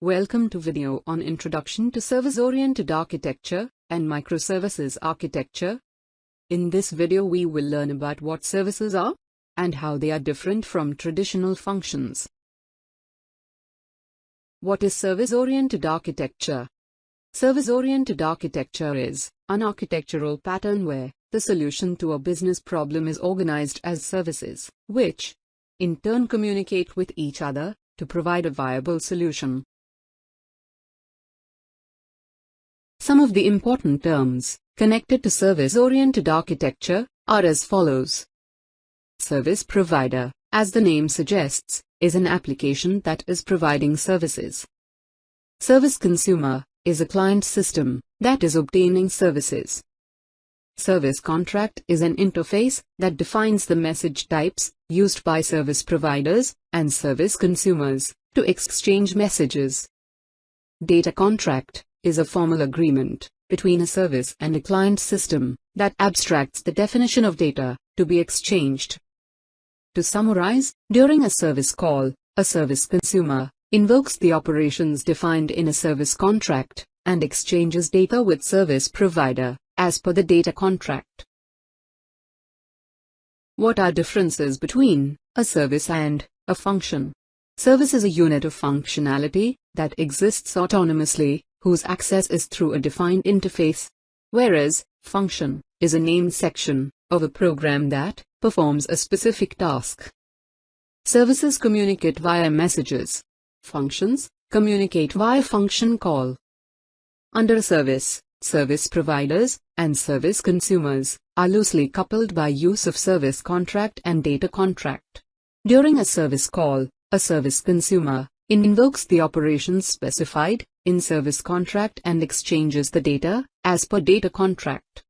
Welcome to video on Introduction to Service-Oriented Architecture and Microservices Architecture. In this video we will learn about what services are and how they are different from traditional functions. What is service-oriented architecture? Service-oriented architecture is an architectural pattern where the solution to a business problem is organized as services, which in turn communicate with each other to provide a viable solution. Some of the important terms connected to service-oriented architecture are as follows. Service provider, as the name suggests, is an application that is providing services. Service consumer is a client system that is obtaining services. Service contract is an interface that defines the message types used by service providers and service consumers to exchange messages. Data contract is a formal agreement between a service and a client system that abstracts the definition of data to be exchanged. To summarize, during a service call, a service consumer invokes the operations defined in a service contract and exchanges data with service provider as per the data contract. What are differences between a service and a function? Service is a unit of functionality that exists autonomously, whose access is through a defined interface, whereas function is a named section of a program that performs a specific task. Services communicate via messages. Functions communicate via function call. Under a service, service providers and service consumers are loosely coupled by use of service contract and data contract. During a service call, a service consumer invokes the operations specified in service contract and exchanges the data as per data contract.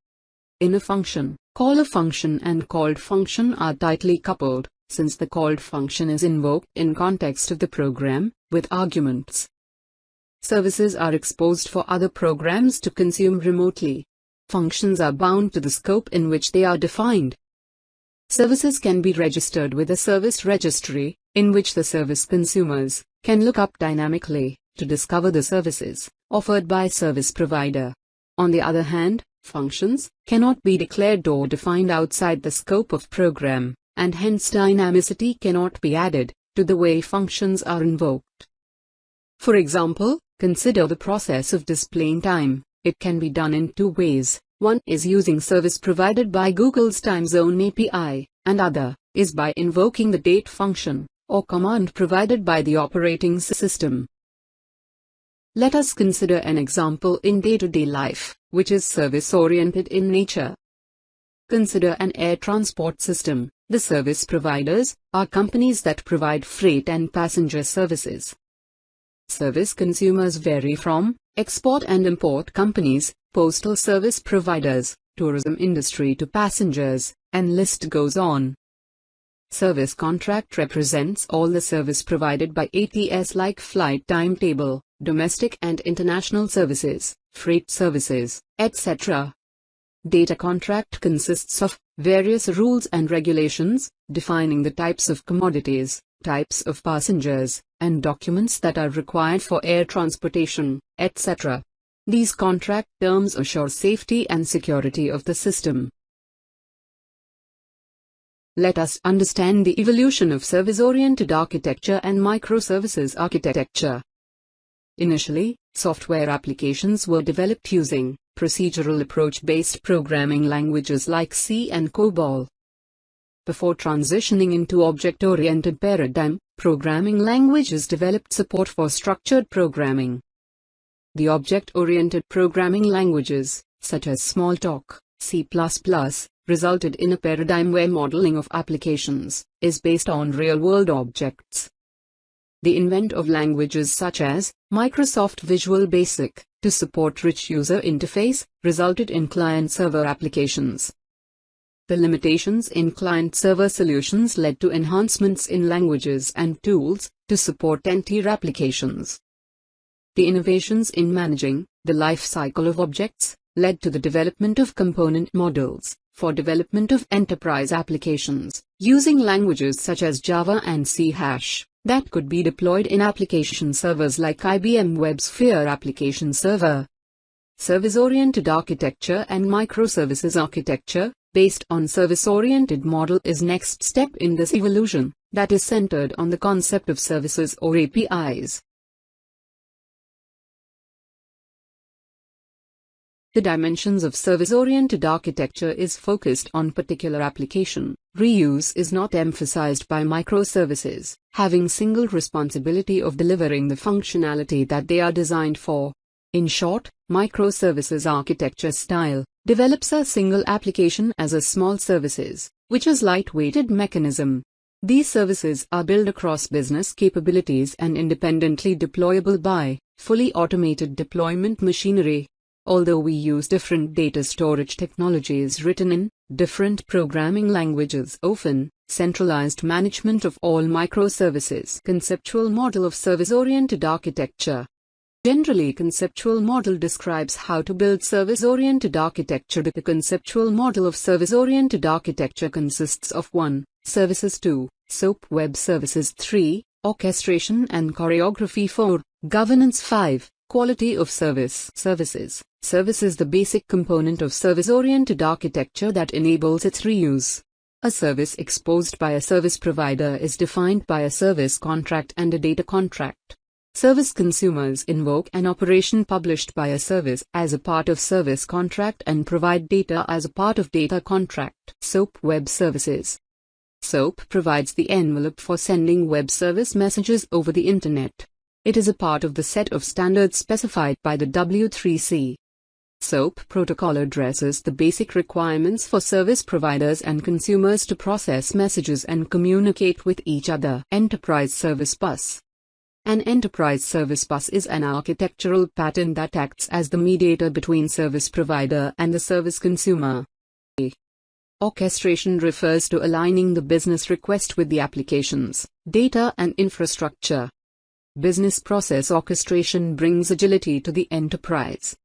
In a function call, a function and called function are tightly coupled, since the called function is invoked in context of the program with arguments. Services are exposed for other programs to consume remotely. Functions are bound to the scope in which they are defined. Services can be registered with a service registry, in which the service consumers can look up dynamically to discover the services offered by service provider. On the other hand, functions cannot be declared or defined outside the scope of program, and hence dynamicity cannot be added to the way functions are invoked. For example, consider the process of displaying time. It can be done in two ways. One is using service provided by Google's time zone API, and other is by invoking the date function or command provided by the operating system. Let us consider an example in day-to-day life, which is service-oriented in nature. Consider an air transport system. The service providers are companies that provide freight and passenger services. Service consumers vary from export and import companies, postal service providers, tourism industry to passengers, and list goes on. Service contract represents all the service provided by ATS like flight timetable, domestic and international services, freight services, etc. Data contract consists of various rules and regulations defining the types of commodities, types of passengers, and documents that are required for air transportation, etc. These contract terms assure safety and security of the system. Let us understand the evolution of service-oriented architecture and microservices architecture. Initially, software applications were developed using procedural approach-based programming languages like C and COBOL. Before transitioning into object-oriented paradigm, programming languages developed support for structured programming. The object-oriented programming languages, such as Smalltalk, C++, resulted in a paradigm where modeling of applications is based on real-world objects. The advent of languages such as Microsoft Visual Basic to support rich user interface resulted in client-server applications. The limitations in client-server solutions led to enhancements in languages and tools to support end-tier applications. The innovations in managing the life cycle of objects led to the development of component models for development of enterprise applications using languages such as Java and C#. that could be deployed in application servers like IBM WebSphere Application Server. Service-oriented architecture and microservices architecture, based on service-oriented model, is next step in this evolution, that is centered on the concept of services or APIs. The dimensions of service-oriented architecture is focused on particular application. Reuse is not emphasized by microservices, having single responsibility of delivering the functionality that they are designed for. In short, microservices architecture style develops a single application as a small services, which is light-weighted mechanism. These services are built across business capabilities and independently deployable by fully automated deployment machinery. Although we use different data storage technologies written in different programming languages, often centralized management of all microservices. Conceptual model of service-oriented architecture. Generally, conceptual model describes how to build service-oriented architecture. The conceptual model of service-oriented architecture consists of 1. Services, 2. SOAP web services, 3. Orchestration and choreography, 4. Governance, 5. Quality of service. Services. Service is the basic component of service-oriented architecture that enables its reuse. A service exposed by a service provider is defined by a service contract and a data contract. Service consumers invoke an operation published by a service as a part of service contract and provide data as a part of data contract. SOAP web services. SOAP provides the envelope for sending web service messages over the Internet. It is a part of the set of standards specified by the W3C. SOAP protocol addresses the basic requirements for service providers and consumers to process messages and communicate with each other. Enterprise Service Bus. An enterprise service bus is an architectural pattern that acts as the mediator between service provider and the service consumer. Orchestration refers to aligning the business request with the applications, data and infrastructure. Business process orchestration brings agility to the enterprise.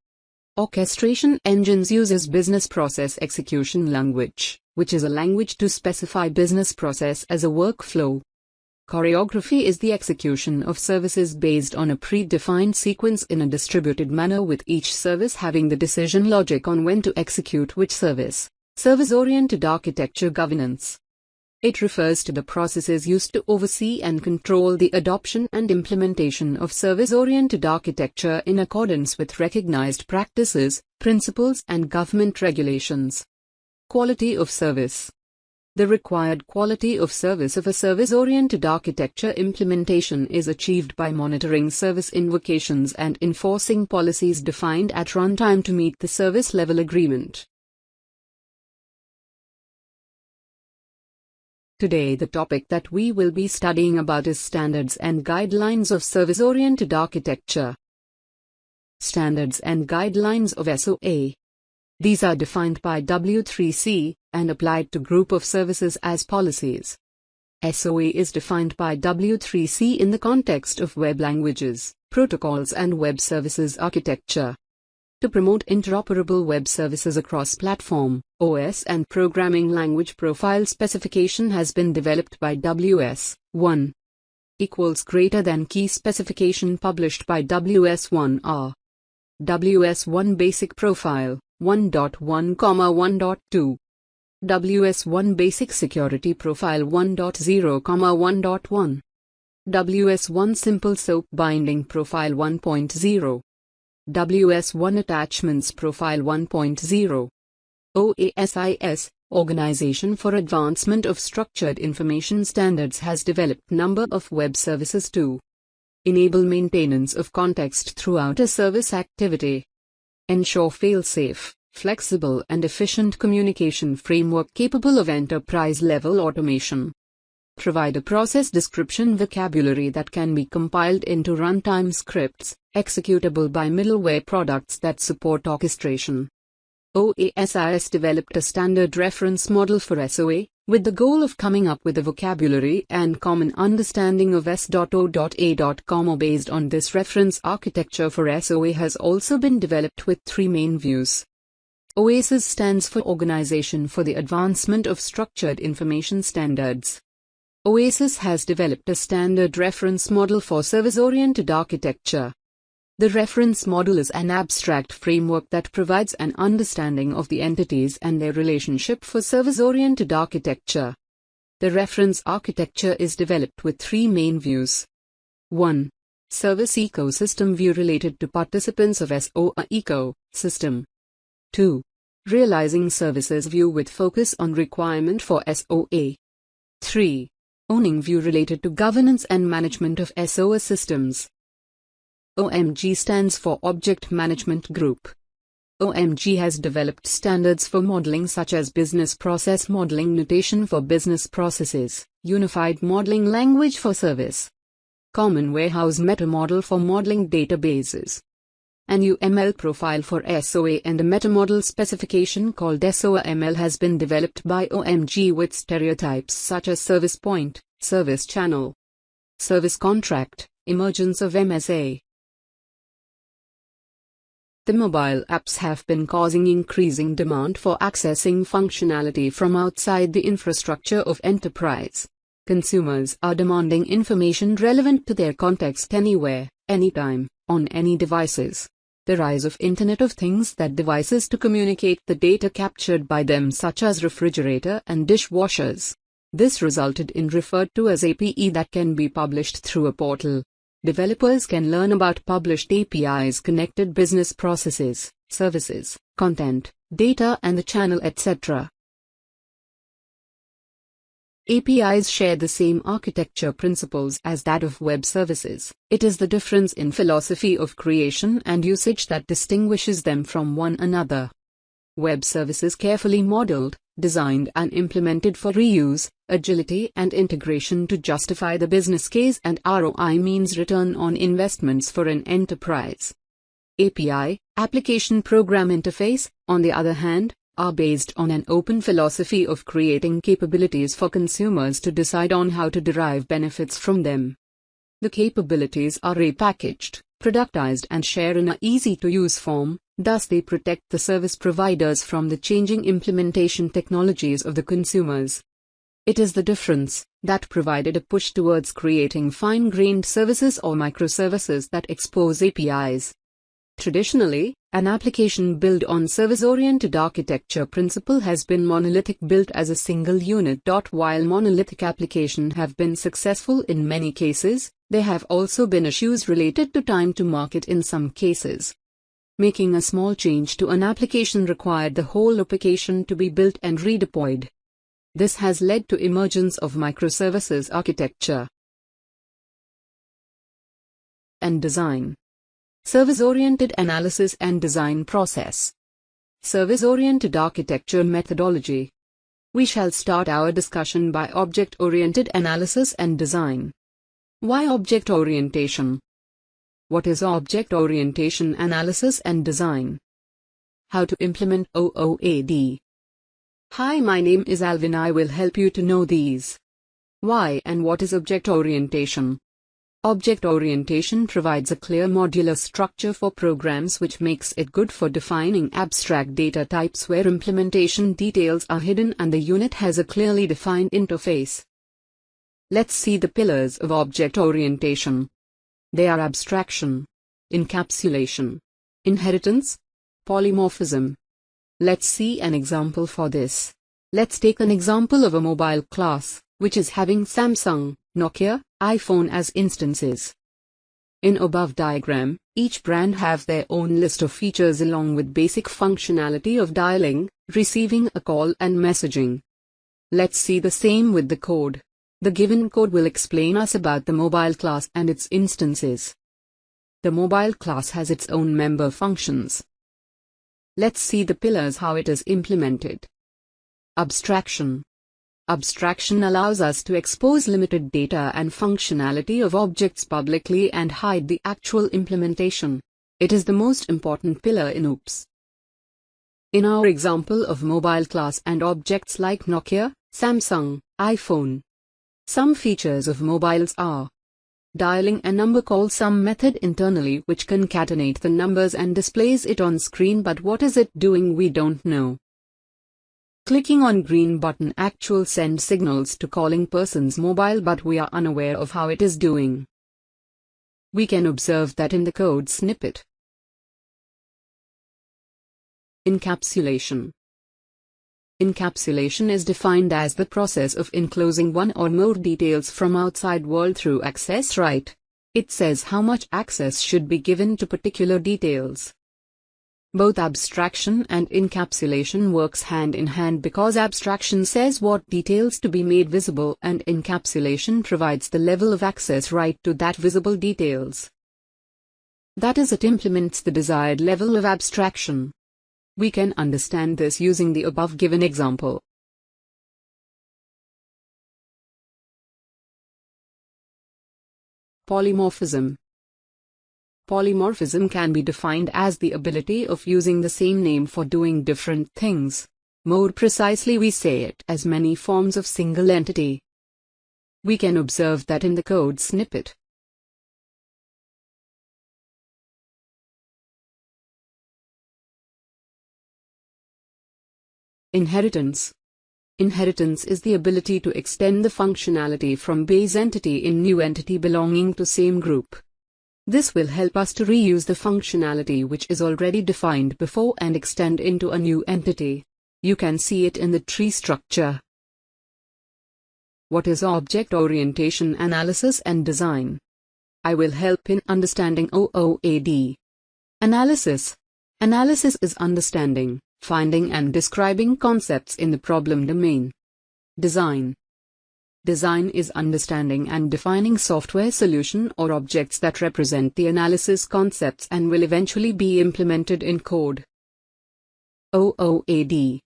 Orchestration engines uses business process execution language, which is a language to specify business process as a workflow. Choreography is the execution of services based on a predefined sequence in a distributed manner, with each service having the decision logic on when to execute which service. Service-oriented architecture governance. It refers to the processes used to oversee and control the adoption and implementation of service-oriented architecture in accordance with recognized practices, principles, and government regulations. Quality of service. The required quality of service of a service-oriented architecture implementation is achieved by monitoring service invocations and enforcing policies defined at runtime to meet the service level agreement. Today the topic that we will be studying about is standards and guidelines of service-oriented architecture. Standards and guidelines of SOA. These are defined by W3C and applied to group of services as policies. SOA is defined by W3C in the context of web languages, protocols and web services architecture. To promote interoperable web services across platform, OS and programming language, profile specification has been developed by WS1 equals greater than key specification published by WS1R. WS1 basic profile 1.1, 1.2. WS1 basic security profile 1.0, 1.1. WS1 simple SOAP binding profile 1.0. WS1 attachments profile 1.0. OASIS, Organization for Advancement of Structured Information Standards, has developed number of web services to enable maintenance of context throughout a service activity. Ensure fail-safe, flexible and efficient communication framework capable of enterprise-level automation. Provide a process description vocabulary that can be compiled into runtime scripts, executable by middleware products that support orchestration. OASIS developed a standard reference model for SOA, with the goal of coming up with a vocabulary and common understanding of S.O.A. Based on this reference architecture for SOA has also been developed with three main views. OASIS stands for Organization for the Advancement of Structured Information Standards. Oasis has developed a standard reference model for service-oriented architecture. The reference model is an abstract framework that provides an understanding of the entities and their relationship for service-oriented architecture. The reference architecture is developed with three main views. 1. Service ecosystem view related to participants of Soa ecosystem. 2. Realizing services view with focus on requirement for SOA. 3. Owning view related to governance and management of SOA systems. OMG stands for Object Management Group. OMG has developed standards for modeling such as Business Process Modeling Notation for business processes, Unified Modeling Language for service, Common Warehouse Meta Model for modeling databases, an UML profile for SOA, and a metamodel specification called SOA ML has been developed by OMG with stereotypes such as service point, service channel, service contract, emergence of MSA. The mobile apps have been causing increasing demand for accessing functionality from outside the infrastructure of enterprise. Consumers are demanding information relevant to their context anywhere, anytime, on any devices. The rise of Internet of Things that devices to communicate the data captured by them, such as refrigerator and dishwashers. This resulted in referred to as API that can be published through a portal. Developers can learn about published APIs, connected business processes, services, content, data and the channel, etc. APIs share the same architecture principles as that of web services. It is the difference in philosophy of creation and usage that distinguishes them from one another. Web services carefully modeled, designed and implemented for reuse, agility and integration to justify the business case, and ROI means return on investments for an enterprise. API, Application Program Interface, on the other hand, are based on an open philosophy of creating capabilities for consumers to decide on how to derive benefits from them. The capabilities are repackaged, productized and share in an easy-to-use form, thus they protect the service providers from the changing implementation technologies of the consumers. It is the difference that provided a push towards creating fine-grained services or microservices that expose APIs. Traditionally, an application built on service-oriented architecture principle has been monolithic, built as a single unit. While monolithic applications have been successful in many cases, there have also been issues related to time to market in some cases. Making a small change to an application required the whole application to be built and redeployed. This has led to emergence of microservices architecture and design. Service-oriented analysis and design process. Service-oriented architecture methodology. We shall start our discussion by object-oriented analysis and design. Why object orientation? What is object orientation analysis and design? How to implement OOAD? Hi, my name is Alvin. I will help you to know these. Why and what is object orientation? Object orientation provides a clear modular structure for programs, which makes it good for defining abstract data types where implementation details are hidden and the unit has a clearly defined interface. Let's see the pillars of object orientation. They are abstraction, encapsulation, inheritance, polymorphism. Let's see an example for this. Let's take an example of a mobile class, which is having Samsung, Nokia, iPhone as instances. In above diagram, each brand have their own list of features along with basic functionality of dialing, receiving a call and messaging. Let's see the same with the code. The given code will explain us about the mobile class and its instances. The mobile class has its own member functions. Let's see the pillars, how it is implemented. Abstraction. Abstraction allows us to expose limited data and functionality of objects publicly and hide the actual implementation. It is the most important pillar in OOPS. In our example of mobile class and objects like Nokia, Samsung, iPhone, some features of mobiles are dialing a number, call some method internally which concatenate the numbers and displays it on screen, but what is it doing we don't know. Clicking on green button actual send signals to calling person's mobile, but we are unaware of how it is doing. We can observe that in the code snippet. Encapsulation. Encapsulation is defined as the process of enclosing one or more details from outside world through access right. It says how much access should be given to particular details. Both abstraction and encapsulation works hand in hand because abstraction says what details to be made visible and encapsulation provides the level of access right to that visible details. That is, it implements the desired level of abstraction. We can understand this using the above given example. Polymorphism. Polymorphism can be defined as the ability of using the same name for doing different things. More precisely, we say it as many forms of single entity. We can observe that in the code snippet. Inheritance. Inheritance is the ability to extend the functionality from base entity in new entity belonging to same group. This will help us to reuse the functionality which is already defined before and extend into a new entity. You can see it in the tree structure. What is object orientation analysis and design? I will help in understanding OOAD. Analysis. Analysis is understanding, finding and describing concepts in the problem domain. Design. Design is understanding and defining software solution or objects that represent the analysis concepts and will eventually be implemented in code. OOAD.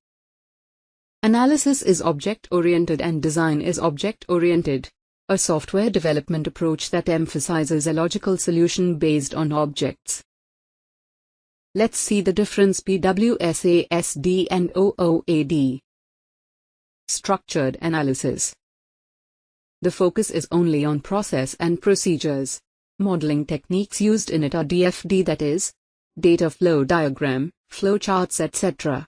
Analysis is object-oriented and design is object-oriented, a software development approach that emphasizes a logical solution based on objects. Let's see the difference PWSASD and OOAD. Structured analysis. The focus is only on process and procedures. Modeling techniques used in it are DFD, that is, data flow diagram, flowcharts, etc.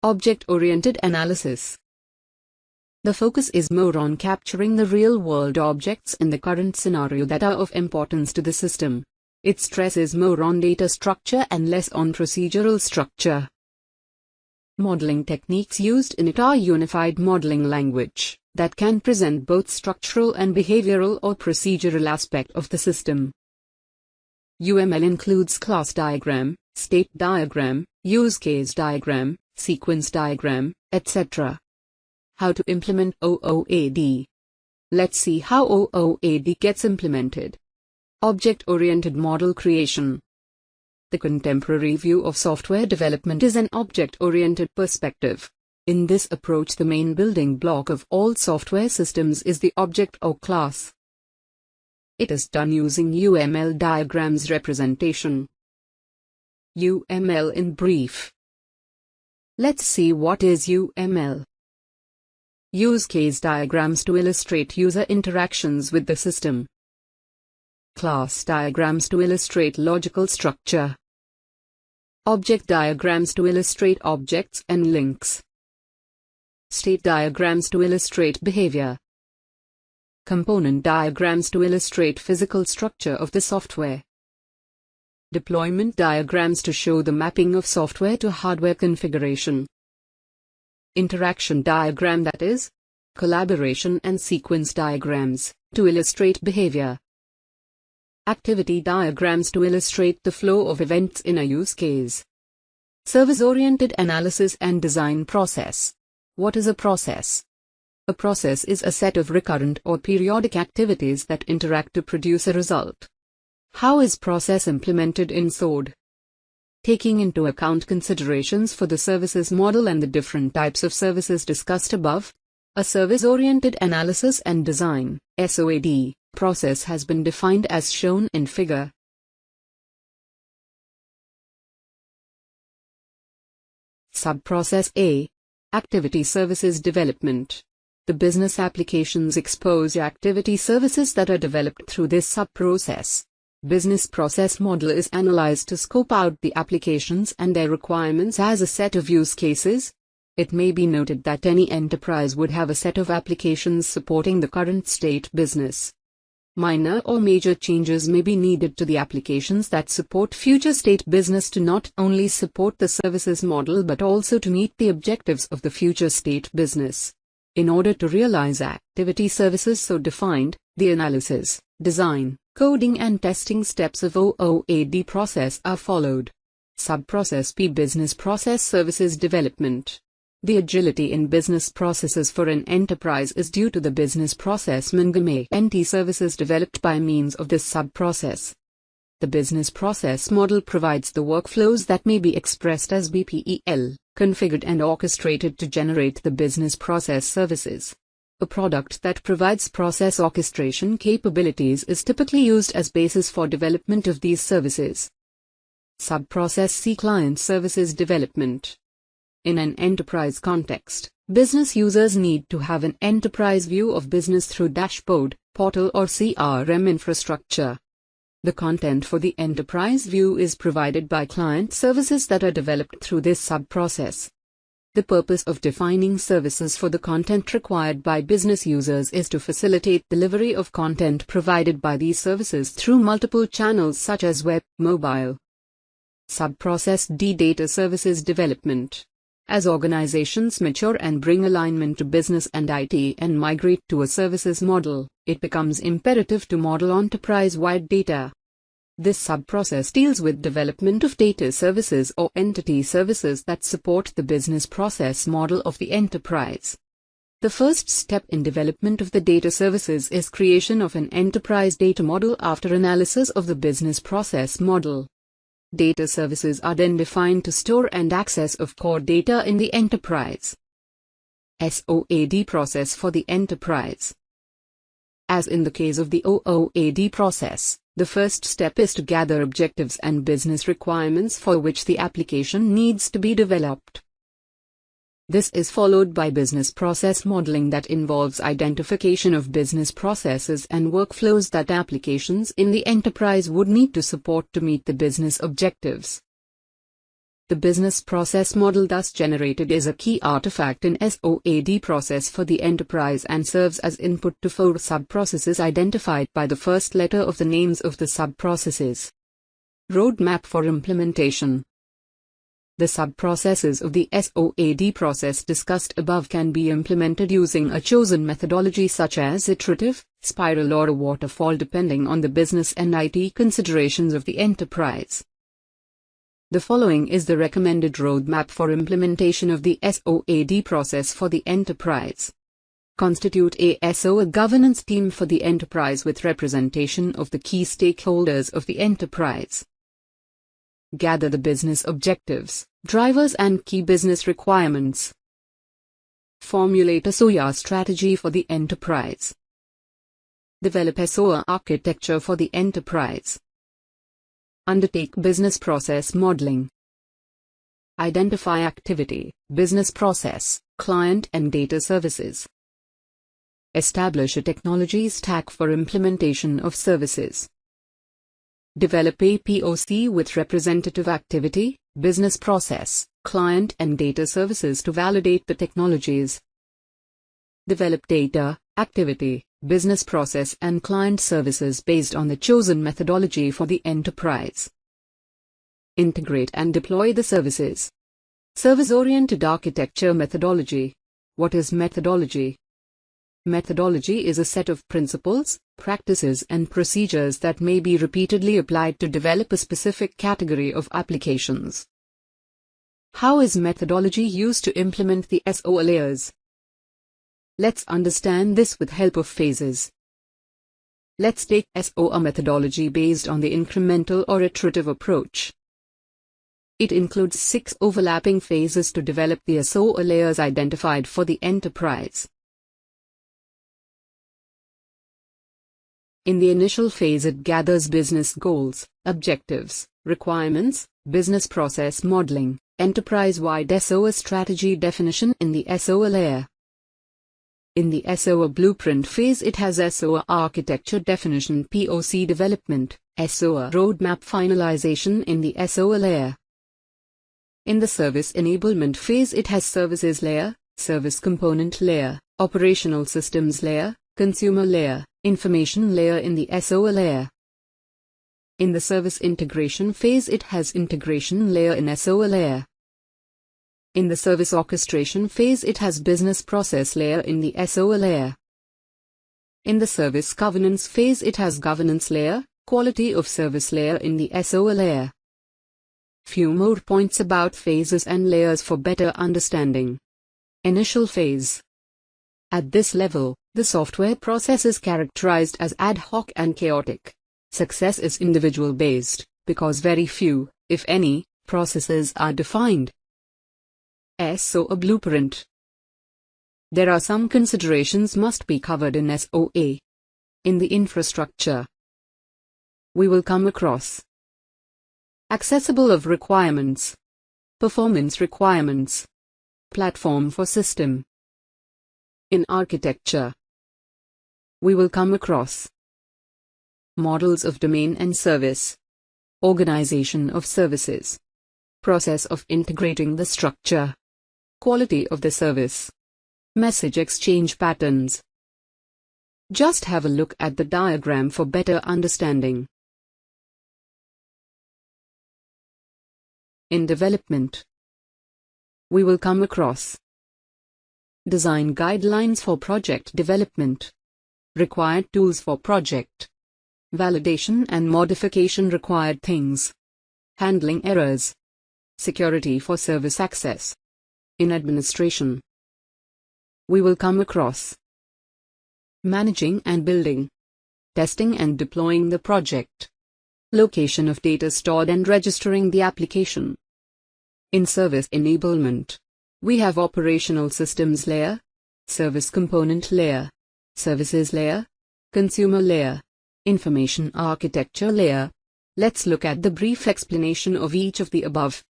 Object-oriented analysis. The focus is more on capturing the real-world objects in the current scenario that are of importance to the system. It stresses more on data structure and less on procedural structure. Modeling techniques used in it are unified modeling language that can present both structural and behavioral or procedural aspect of the system. UML includes class diagram, state diagram, use case diagram, sequence diagram, etc. How to implement OOAD? Let's see how OOAD gets implemented. Object-oriented model creation. The contemporary view of software development is an object-oriented perspective. In this approach, the main building block of all software systems is the object or class. It is done using UML diagrams representation. UML in brief. Let's see what is UML. Use case diagrams to illustrate user interactions with the system. Class diagrams to illustrate logical structure. Object diagrams to illustrate objects and links. State diagrams to illustrate behavior. Component diagrams to illustrate physical structure of the software. Deployment diagrams to show the mapping of software to hardware configuration. Interaction diagram, that is, collaboration and sequence diagrams, to illustrate behavior. Activity diagrams to illustrate the flow of events in a use case. Service-oriented analysis and design process. What is a process? A process is a set of recurrent or periodic activities that interact to produce a result. How is process implemented in SOAD? Taking into account considerations for the services model and the different types of services discussed above, a service-oriented analysis and design (SOAD) process has been defined as shown in figure. Subprocess A. Activity Services Development. The business applications expose activity services that are developed through this subprocess. Business process model is analyzed to scope out the applications and their requirements as a set of use cases. It may be noted that any enterprise would have a set of applications supporting the current state business. Minor or major changes may be needed to the applications that support future state business to not only support the services model but also to meet the objectives of the future state business. In order to realize activity services so defined, the analysis, design, coding and testing steps of OOAD process are followed. Subprocess P Business Process Services Development. The agility in business processes for an enterprise is due to the business process management services developed by means of this subprocess. The business process model provides the workflows that may be expressed as BPEL, configured and orchestrated to generate the business process services. A product that provides process orchestration capabilities is typically used as basis for development of these services. Subprocess C Client Services Development. In an enterprise context, business users need to have an enterprise view of business through dashboard, portal or CRM infrastructure. The content for the enterprise view is provided by client services that are developed through this subprocess. The purpose of defining services for the content required by business users is to facilitate delivery of content provided by these services through multiple channels such as web, mobile. Subprocess D Data Services Development. As organizations mature and bring alignment to business and IT and migrate to a services model, it becomes imperative to model enterprise-wide data. This subprocess deals with development of data services or entity services that support the business process model of the enterprise. The first step in development of the data services is creation of an enterprise data model after analysis of the business process model. Data services are then defined to store and access of core data in the enterprise. SOAD process for the enterprise. As in the case of the OOAD process, the first step is to gather objectives and business requirements for which the application needs to be developed. This is followed by business process modeling that involves identification of business processes and workflows that applications in the enterprise would need to support to meet the business objectives. The business process model thus generated is a key artifact in SOAD process for the enterprise and serves as input to 4 subprocesses identified by the first letter of the names of the subprocesses. Roadmap for implementation. The subprocesses of the SOAD process discussed above can be implemented using a chosen methodology such as iterative, spiral or a waterfall depending on the business and IT considerations of the enterprise. The following is the recommended roadmap for implementation of the SOAD process for the enterprise. Constitute a SOA governance team for the enterprise with representation of the key stakeholders of the enterprise. Gather the business objectives, drivers and key business requirements. Formulate a SOA strategy for the enterprise. Develop a SOA architecture for the enterprise. Undertake business process modeling. Identify activity, business process, client and data services. Establish a technology stack for implementation of services. Develop a POC with representative activity, business process, client and data services to validate the technologies. Develop data, activity, business process and client services based on the chosen methodology for the enterprise. Integrate and deploy the services. Service-oriented architecture methodology. What is methodology? Methodology is a set of principles, practices and procedures that may be repeatedly applied to develop a specific category of applications. How is methodology used to implement the SOA layers? Let's understand this with help of phases. Let's take SOA methodology based on the incremental or iterative approach. It includes 6 overlapping phases to develop the SOA layers identified for the enterprise. In the initial phase, it gathers business goals, objectives, requirements, business process modeling, enterprise-wide SOA strategy definition in the SOA layer. In the SOA blueprint phase, it has SOA architecture definition, POC development, SOA roadmap finalization in the SOA layer. In the service enablement phase, it has services layer, service component layer, operational systems layer, consumer layer, information layer in the SOA layer. In the service integration phase, it has integration layer in SOA layer. In the service orchestration phase, it has business process layer in the SOA layer. In the service governance phase, it has governance layer, quality of service layer in the SOA layer. Few more points about phases and layers for better understanding. Initial phase. At this level, the software process is characterized as ad hoc and chaotic. Success is individual based, because very few, if any, processes are defined. SOA blueprint. There are some considerations must be covered in SOA. In the infrastructure, we will come across accessible of requirements, performance requirements, platform for system. In architecture, we will come across models of domain and service, organization of services, process of integrating the structure, quality of the service, message exchange patterns. Just have a look at the diagram for better understanding. In development, we will come across design guidelines for project development, required tools for project, validation and modification required things, handling errors, security for service access. In administration, we will come across managing and building, testing and deploying the project, location of data stored and registering the application. In service enablement, we have operational systems layer, service component layer, services layer, consumer layer, information architecture layer. Let's look at the brief explanation of each of the above.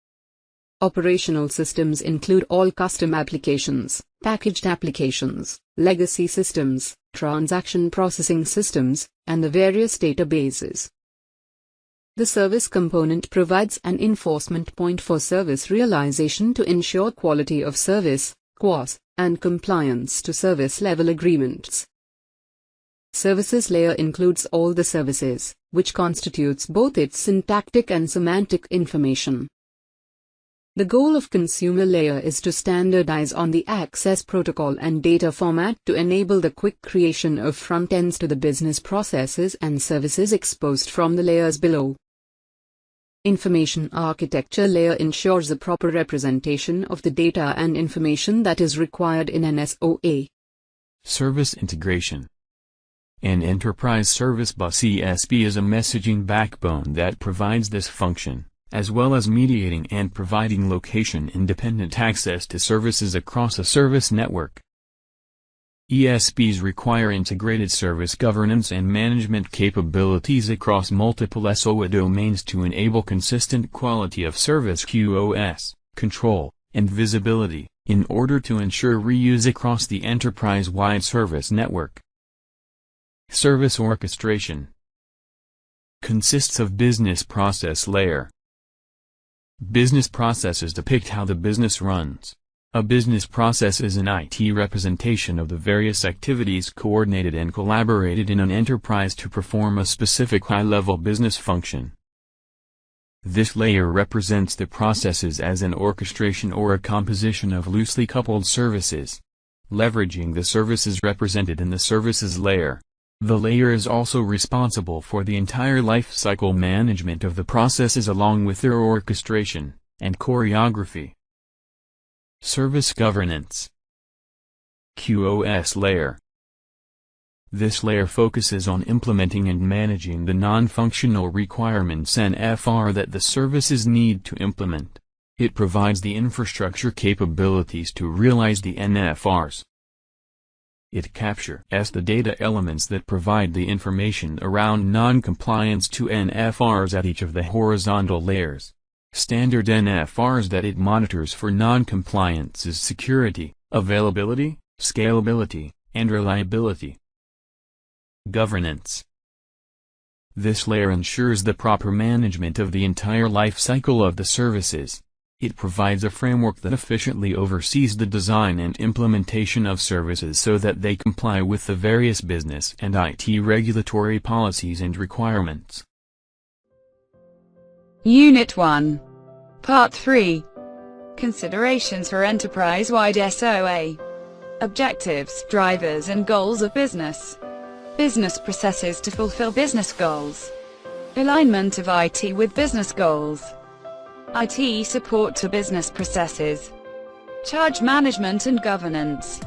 Operational systems include all custom applications, packaged applications, legacy systems, transaction processing systems, and the various databases. The service component provides an enforcement point for service realization to ensure quality of service, QoS, and compliance to service level agreements. Services layer includes all the services, which constitutes both its syntactic and semantic information. The goal of consumer layer is to standardize on the access protocol and data format to enable the quick creation of front ends to the business processes and services exposed from the layers below. Information architecture layer ensures the proper representation of the data and information that is required in an SOA. Service integration. An enterprise service bus (ESB) is a messaging backbone that provides this function, as well as mediating and providing location-independent access to services across a service network. ESBs require integrated service governance and management capabilities across multiple SOA domains to enable consistent quality of service QoS, control, and visibility, in order to ensure reuse across the enterprise-wide service network. Service orchestration consists of business process layer. Business processes depict how the business runs. A business process is an IT representation of the various activities coordinated and collaborated in an enterprise to perform a specific high-level business function. This layer represents the processes as an orchestration or a composition of loosely coupled services. Leveraging the services represented in the services layer, the layer is also responsible for the entire life cycle management of the processes along with their orchestration and choreography. Service governance. QoS layer. This layer focuses on implementing and managing the non-functional requirements NFR that the services need to implement. It provides the infrastructure capabilities to realize the NFRs. It captures the data elements that provide the information around non-compliance to NFRs at each of the horizontal layers. Standard NFRs that it monitors for non-compliance is security, availability, scalability, and reliability. Governance. This layer ensures the proper management of the entire life cycle of the services. It provides a framework that efficiently oversees the design and implementation of services so that they comply with the various business and IT regulatory policies and requirements. Unit 1. Part 3. Considerations for enterprise-wide SOA. Objectives, drivers and goals of business. Business processes to fulfill business goals. Alignment of IT with business goals. IT support to business processes. Charge management and governance.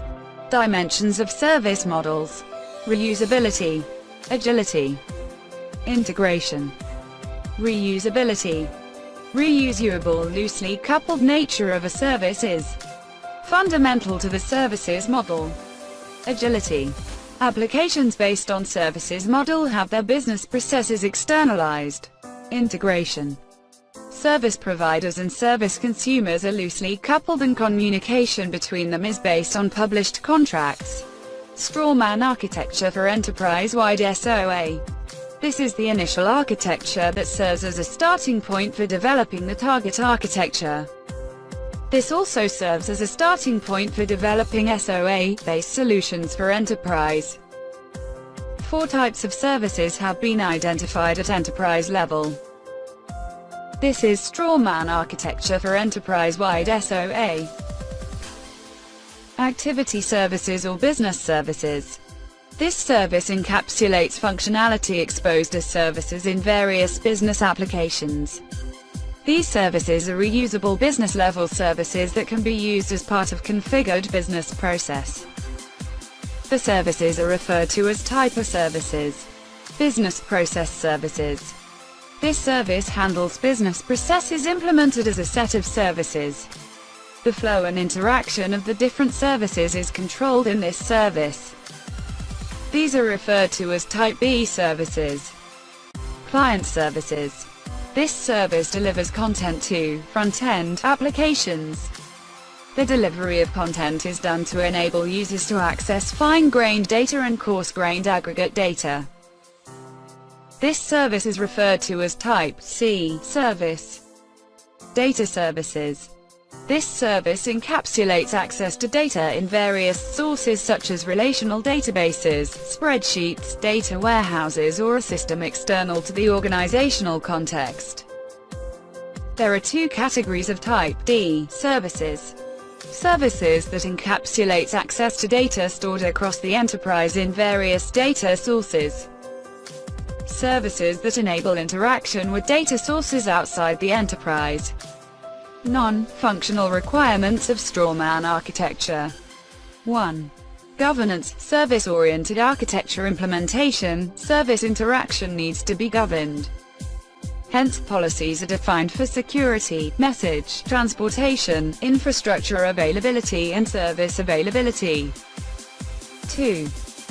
Dimensions of service models. Reusability. Agility. Integration. Reusability. Reusable loosely coupled nature of a service is fundamental to the services model. Agility. Applications based on services model have their business processes externalized. Integration. Service providers and service consumers are loosely coupled and communication between them is based on published contracts. Strawman architecture for enterprise-wide SOA. This is the initial architecture that serves as a starting point for developing the target architecture. This also serves as a starting point for developing SOA-based solutions for enterprise. 4 types of services have been identified at enterprise level. This is Strawman architecture for enterprise-wide SOA. Activity services or business services. This service encapsulates functionality exposed as services in various business applications. These services are reusable business-level services that can be used as part of configured business process. The services are referred to as type of services. Business process services. This service handles business processes implemented as a set of services. The flow and interaction of the different services is controlled in this service. These are referred to as Type B services. Client services. This service delivers content to front-end applications. The delivery of content is done to enable users to access fine-grained data and coarse-grained aggregate data. This service is referred to as Type C service. Data services. This service encapsulates access to data in various sources such as relational databases, spreadsheets, data warehouses or a system external to the organizational context. There are 2 categories of Type D services. Services that encapsulates access to data stored across the enterprise in various data sources. Services that enable interaction with data sources outside the enterprise. Non-functional requirements of Strawman architecture. 1. Governance. Service-oriented architecture implementation. Service interaction needs to be governed. Hence, policies are defined for security, message, transportation, infrastructure availability and service availability. 2.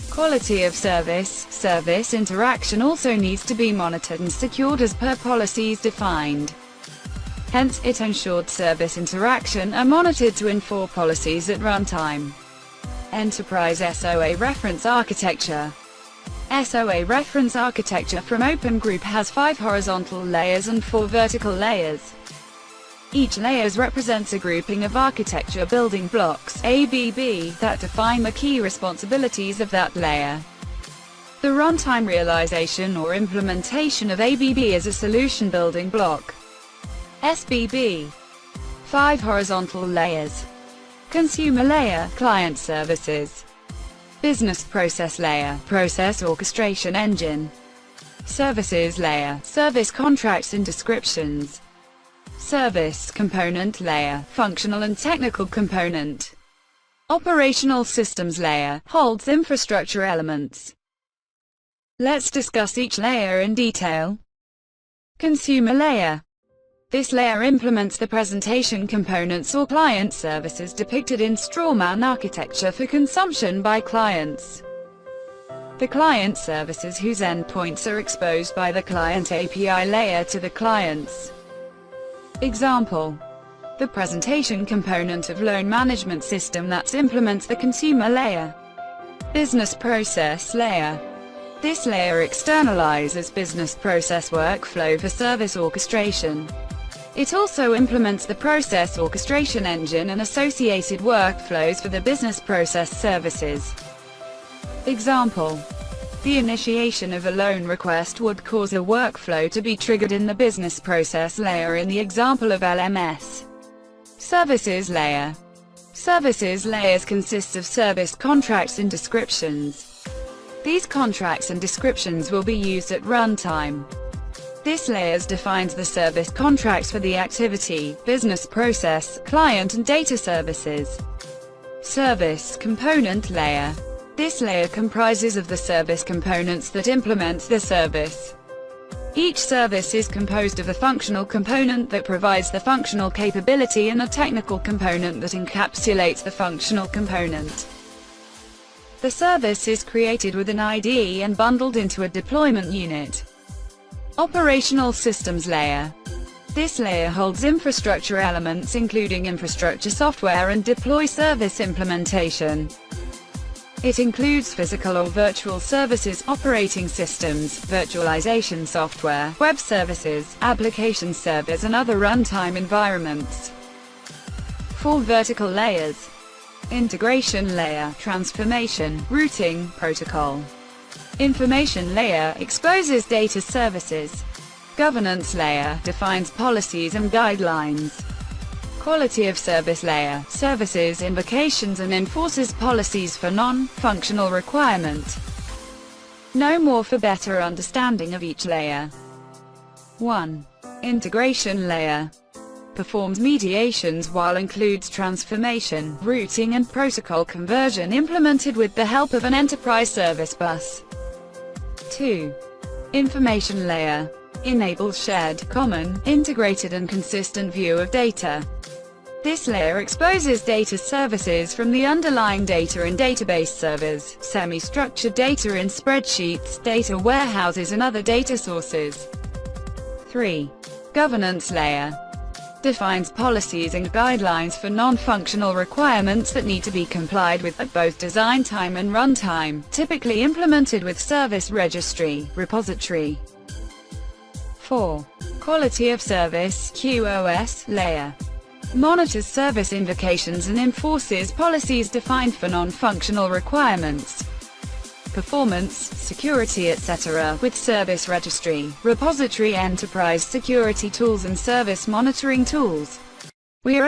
Quality of service. Service interaction also needs to be monitored and secured as per policies defined. Hence, it ensured service interaction are monitored to enforce policies at runtime. Enterprise SOA reference architecture. SOA reference architecture from Open Group has 5 horizontal layers and 4 vertical layers. Each layer represents a grouping of architecture building blocks, ABB, that define the key responsibilities of that layer. The runtime realization or implementation of ABB is a solution building block. SBB. 5 horizontal layers. Consumer layer, client services. Business process layer, process orchestration engine. Services layer, service contracts and descriptions. Service component layer, functional and technical component. Operational systems layer, holds infrastructure elements. Let's discuss each layer in detail. Consumer layer. This layer implements the presentation components or client services depicted in Strawman architecture for consumption by clients. The client services whose endpoints are exposed by the client API layer to the clients. Example. The presentation component of loan management system that implements the consumer layer. Business process layer. This layer externalizes business process workflow for service orchestration. It also implements the process orchestration engine and associated workflows for the business process services. Example: the initiation of a loan request would cause a workflow to be triggered in the business process layer in the example of LMS. Services layer. Services layers consists of service contracts and descriptions. These contracts and descriptions will be used at runtime. This layer defines the service contracts for the activity, business process, client and data services. Service component layer. This layer comprises of the service components that implement the service. Each service is composed of a functional component that provides the functional capability and a technical component that encapsulates the functional component. The service is created with an ID and bundled into a deployment unit. Operational systems layer. This layer holds infrastructure elements including infrastructure software and deploy service implementation. It includes physical or virtual services, operating systems, virtualization software, web services, application servers and other runtime environments. 4 vertical layers. Integration layer, transformation, routing, protocol. Information layer exposes data services. Governance layer defines policies and guidelines. Quality of service layer, services invocations and enforces policies for non-functional requirement. Know more for better understanding of each layer. 1. Integration layer. Performs mediations while includes transformation, routing and protocol conversion implemented with the help of an enterprise service bus. 2. Information layer. Enables shared, common, integrated and consistent view of data. This layer exposes data services from the underlying data in database servers, semi-structured data in spreadsheets, data warehouses and other data sources. 3. Governance layer. Defines policies and guidelines for non-functional requirements that need to be complied with at both design time and runtime, typically implemented with service registry, repository. 4. Quality of service (QoS) layer. Monitors service invocations and enforces policies defined for non-functional requirements, performance, security etc. with service registry, repository enterprise security tools and service monitoring tools. We are